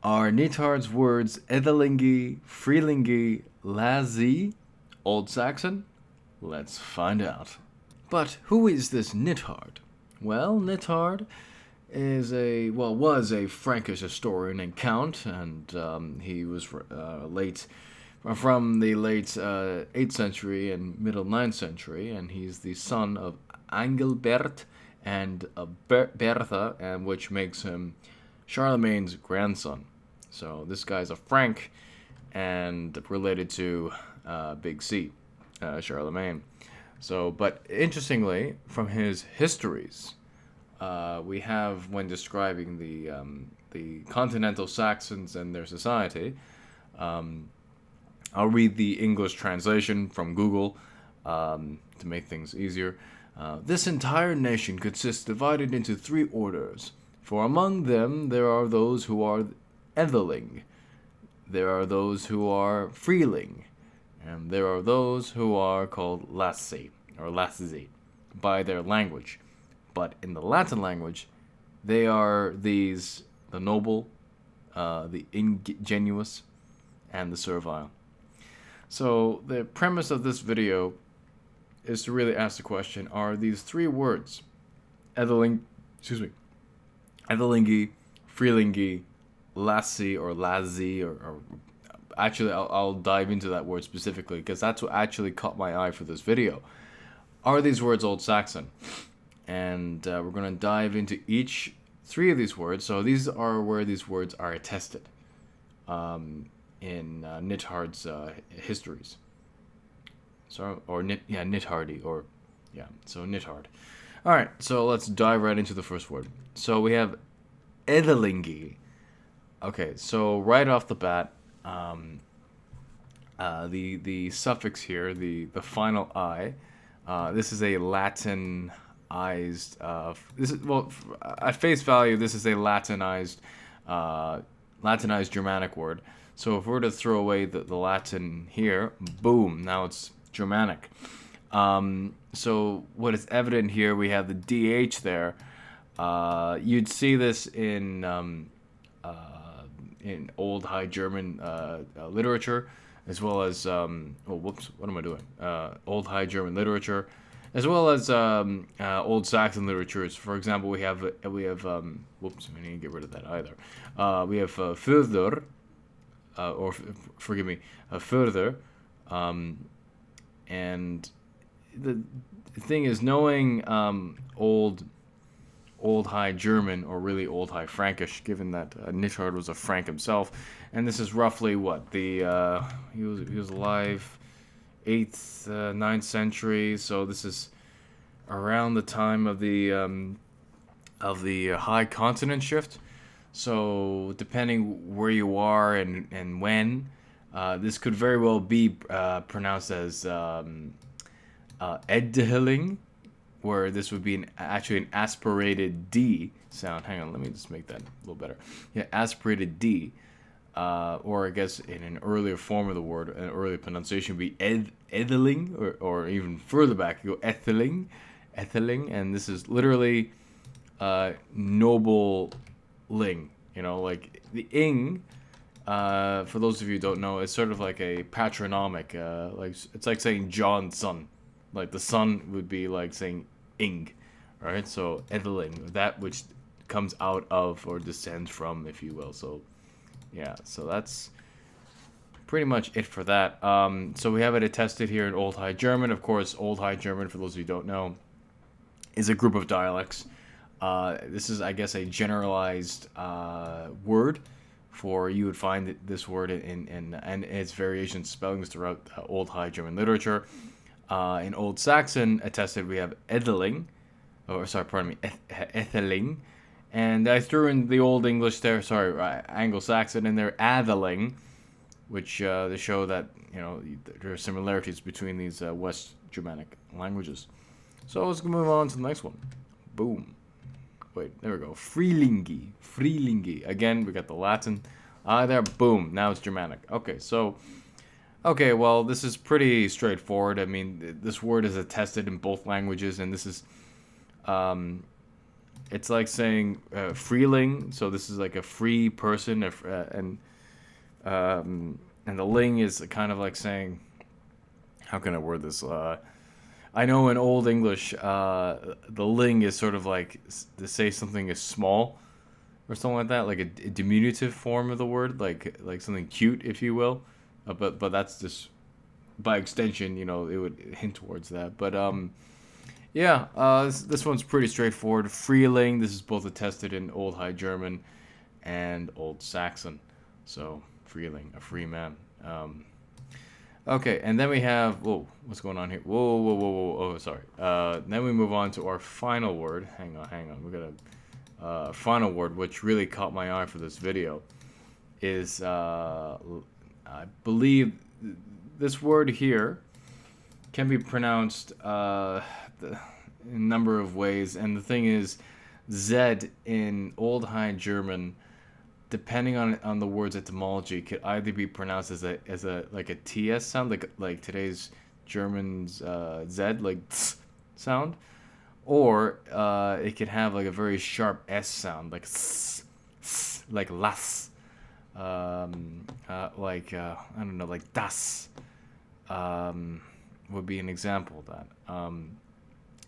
Are Nithard's words edhilingi, frilingi, lazzi, Old Saxon? Let's find out. But who is this Nithard? Well, Nithard was a Frankish historian and count, and he was from the late 8th century and middle 9th century, and he's the son of Angilbert and Bertha, and which makes him Charlemagne's grandson. So this guy's a Frank and related to Big C, Charlemagne. So, but interestingly, from his histories, we have, when describing the continental Saxons and their society, I'll read the English translation from Google to make things easier. This entire nation consists divided into 3 orders, for among them there are those who are Ethiling, there are those who are Friling, and there are those who are called Lazze, or Lazzi, by their language. But in the Latin language, they are these: the noble, the ingenuous, and the servile. So the premise of this video is to really ask the question: are these 3 words, edhilingi, frilingi, lazzi, or lazzi, or actually I'll dive into that word specifically because that's what actually caught my eye for this video. Are these words Old Saxon? And we're going to dive into each 3 of these words. So these are where these words are attested in Nithard's histories. So, or Nithardi, or so Nithard. All right, so let's dive right into the first word. So we have edhilingi. Okay, so right off the bat, the suffix here, the final I, this is a Latinized. At face value, this is a Latinized Germanic word. So if we were to throw away the Latin here, boom, now it's Germanic. So what is evident here, we have the DH there. You'd see this in Old High German literature, as well as Old High German literature, as well as Old Saxon literatures. For example, we have we need to get rid of that either. We have further, further, and the thing is, knowing Old High German, or really Old High Frankish, given that Nithard was a Frank himself, and this is roughly what he was alive 8th, 9th century, so this is around the time of the High Continent shift. So depending where you are and when, this could very well be pronounced as edhiling, where this would be actually an aspirated D sound. Hang on, let me just make that a little better. Yeah, aspirated D, or I guess in an earlier form of the word, an earlier pronunciation would be edhiling, or even further back, you go ethiling, and this is literally noble ling. You know, like the ing. For those of you who don't know, it's sort of like a patronymic. Like it's like saying John's son. Like the son would be like saying ing, right? So Ethiling, that which comes out of or descends from, if you will. So yeah, so that's pretty much it for that. So we have it attested here in Old High German. Of course, Old High German, for those of you who don't know, is a group of dialects. This is, I guess, a generalized word for, you would find this word in its variations, spellings throughout Old High German literature. In Old Saxon attested, we have edhiling, Ethiling, and I threw in the Old English there, Anglo-Saxon in there, adhiling, which they show that, you know, there are similarities between these West Germanic languages. So let's move on to the next one. Boom. Wait, there we go. Frilingi. Again, we got the Latin. There, boom. Now it's Germanic. Okay, well, this is pretty straightforward. I mean, this word is attested in both languages, and this is it's like saying friling. So this is like a free person, and the ling is kind of like saying, how can I word this? I know in Old English, the ling is sort of like to say something is small or something like that, like a diminutive form of the word, like something cute, if you will. But that's just by extension, it would hint towards that. But yeah, this one's pretty straightforward. Friling. This is both attested in Old High German and Old Saxon. So Friling, a free man. Okay, and then we have, whoa, what's going on here? Whoa, oh, sorry. Then we move on to our final word. Hang on. We got a final word, which really caught my eye for this video, is, I believe, this word here can be pronounced in a number of ways. And the thing is, Z in Old High German, depending on the word's etymology, could either be pronounced as a like a ts sound, like today's German's z, like ts sound, or it could have like a very sharp s sound, like s, like las, like I don't know, like das, would be an example of that.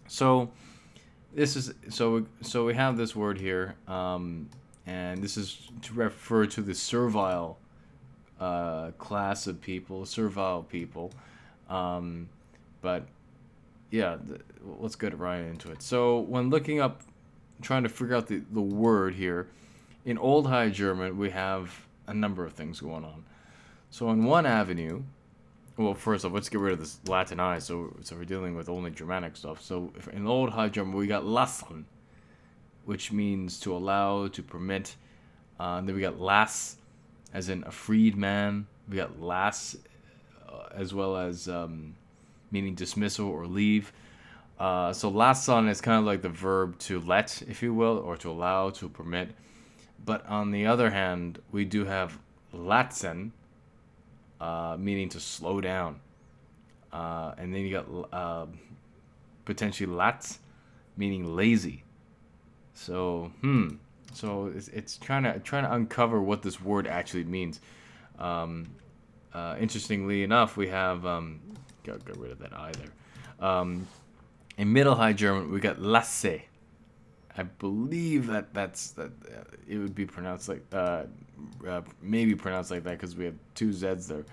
So this is so we have this word here. And this is to refer to the servile class of people, servile people. But yeah, let's get right into it. So when looking up, trying to figure out the word here, in Old High German, we have a number of things going on. So on one avenue, well, first off, let's get rid of this Latinized, so we're dealing with only Germanic stuff. So in Old High German, we got lassen, which means to allow, to permit. Then we got lass, as in a freed man. We got lass, as well as meaning dismissal or leave. So lasson is kind of like the verb to let, if you will, or to allow, to permit. But on the other hand, we do have latzen, meaning to slow down. And then you got potentially latz, meaning lazy. So, so it's trying to uncover what this word actually means. Interestingly enough, we have get rid of that I there. In Middle High German, we got lazze. I believe that's it would be pronounced like maybe pronounced like that because we have two Z's there.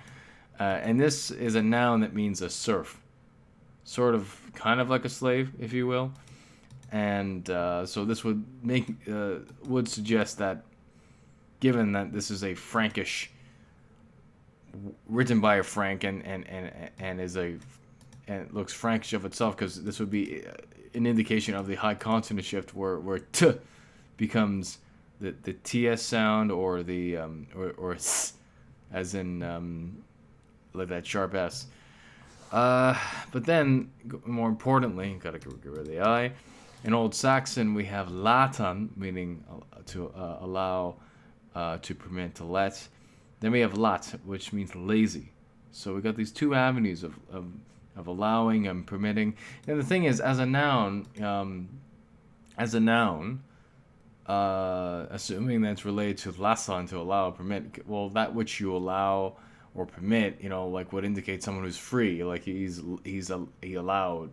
And this is a noun that means a serf, sort of, kind of like a slave, if you will. And so this would suggest that, given that this is a Frankish, written by a Frank, and it looks Frankish of itself, because this would be an indication of the high consonant shift, where t becomes the ts sound, or the or s, as in like that sharp s. But then, more importantly, gotta get rid of the I. In Old Saxon, we have Lētan, meaning to allow, to permit, to let. Then we have lat, which means lazy. So we got these two avenues of allowing and permitting. And the thing is, as a noun, assuming that's related to lasan, to allow, permit, well, that which you allow or permit, like would indicate someone who's free, like he's allowed.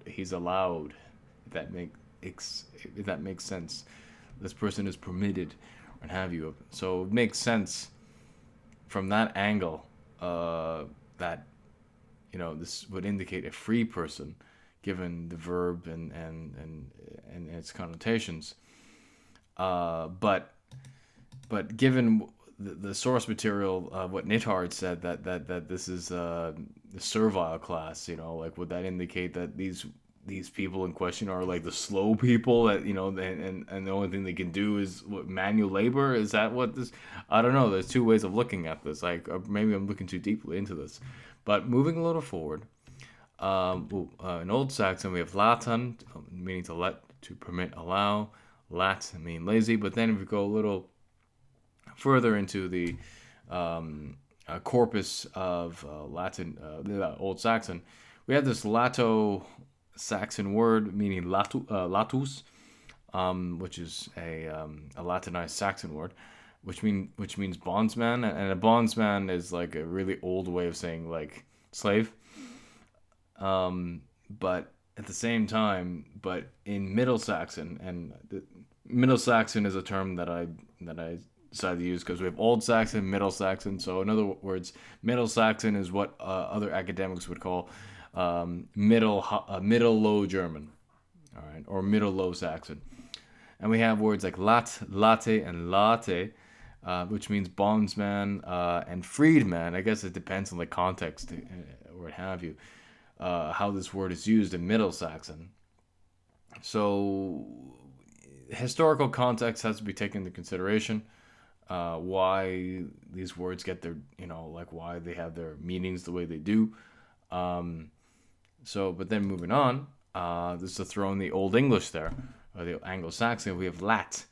If that makes sense, this person is permitted, what have you. So it makes sense from that angle that this would indicate a free person, given the verb and its connotations. But given the source material, what Nithard said, that this is the servile class, like would that indicate that these people in question are like the slow people that and the only thing they can do is manual labor? Is that what this? I don't know. There's two ways of looking at this. Like maybe I'm looking too deeply into this. But moving a little forward, in Old Saxon we have Lētan, meaning to let, to permit, allow. Lat mean lazy. But then if we go a little further into the corpus of Latin, Old Saxon, we have this Lato-Saxon word meaning latus, which is a Latinized Saxon word, which means bondsman, and a bondsman is like a really old way of saying like slave. But at the same time, but in Middle Saxon, and Middle Saxon is a term that I decided to use because we have Old Saxon, Middle Saxon. So in other words, Middle Saxon is what other academics would call middle low German, all right, or middle low Saxon. And we have words like lat, latte, and late, which means bondsman and freedman. I guess it depends on the context or what have you, how this word is used in Middle Saxon. So historical context has to be taken into consideration. Why these words get their, like why they have their meanings the way they do. But then moving on, just to throw in the Old English there, or the Anglo-Saxon, we have lat,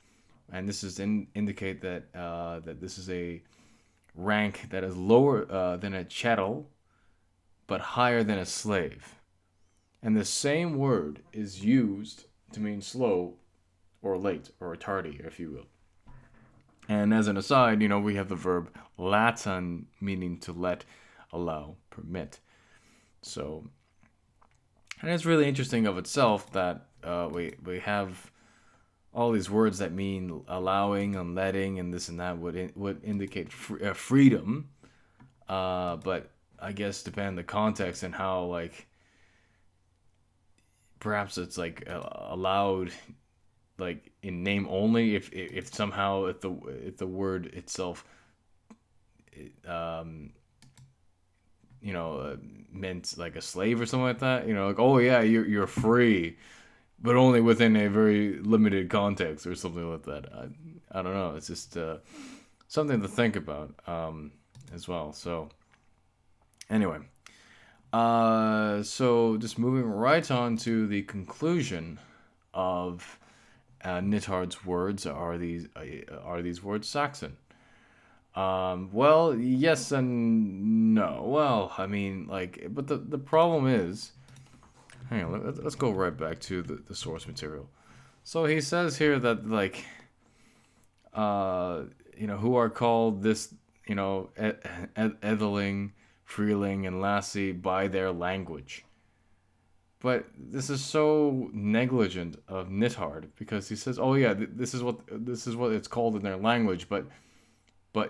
and this is indicate that that this is a rank that is lower than a chattel, but higher than a slave. And the same word is used to mean slow, or late, or tardy, if you will. And as an aside, we have the verb lētan, meaning to let, allow, permit. So, and it's really interesting of itself that we have all these words that mean allowing and letting and this and that would indicate freedom, but I guess depending on the context and how, like, perhaps it's like allowed, like in name only, if somehow if the word itself meant like a slave or something like that, like, oh yeah, you're free, but only within a very limited context or something like that. I don't know, it's just something to think about as well. So anyway, so just moving right on to the conclusion of Nithard's words. Are these words Saxon? Well, yes and no. Well, I mean, like, but the problem is, hang on, let's go right back to the source material. So he says here that, like, who are called this, Ethiling, Friling, and Lazze by their language. But this is so negligent of Nithard, because he says, "Oh yeah, this is what it's called in their language," but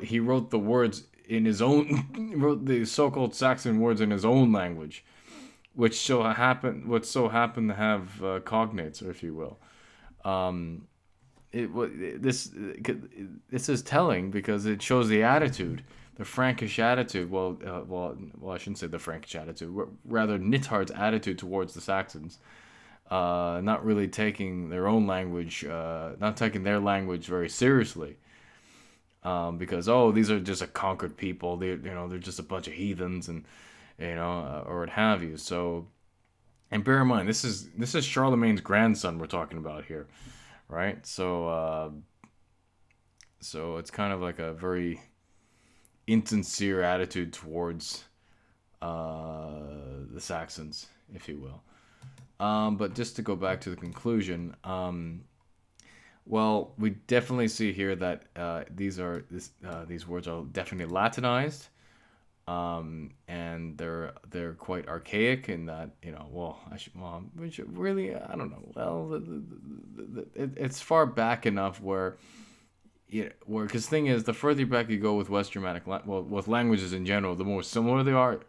he wrote the words in his own, wrote the so-called Saxon words in his own language, which so happen to have cognates, or if you will. This is telling because it shows the attitude, the Frankish attitude. Well, I shouldn't say the Frankish attitude. Rather, Nithard's attitude towards the Saxons, not really taking their own language, not taking their language very seriously. Because these are just a conquered people. They're just a bunch of heathens, and or what have you. So, and bear in mind, this is Charlemagne's grandson we're talking about here, right? So it's kind of like a very insincere attitude towards the Saxons, if you will. But just to go back to the conclusion, well, we definitely see here that these words are definitely Latinized, and they're quite archaic in that, which really, I don't know. Well, it's far back enough where because the thing is, the further back you go with West Germanic, with languages in general, the more similar they are,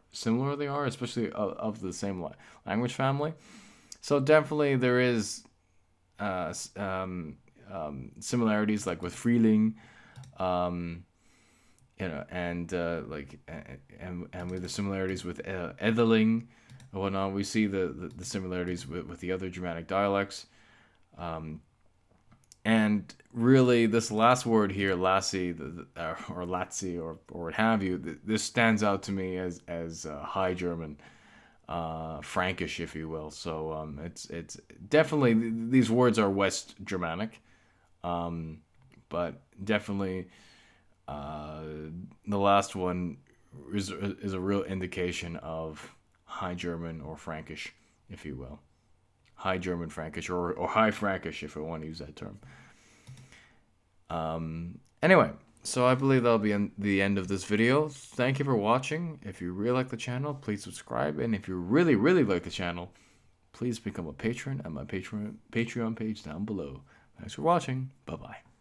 especially of the same language family. So definitely there is similarities, like with Friling, and with the similarities with Ethiling and whatnot. We see the similarities with the other Germanic dialects. And really, this last word here, Lassie, or Lazzi, or what have you, this stands out to me as High German, Frankish, if you will. So it's definitely, these words are West Germanic, but definitely the last one is a real indication of High German or Frankish, if you will. High German Frankish, or High Frankish if I want to use that term. Anyway, so I believe that'll be the end of this video. Thank you for watching. If you really like the channel, please subscribe. And if you really, really like the channel, please become a patron at my Patreon page down below. Thanks for watching. Bye-bye.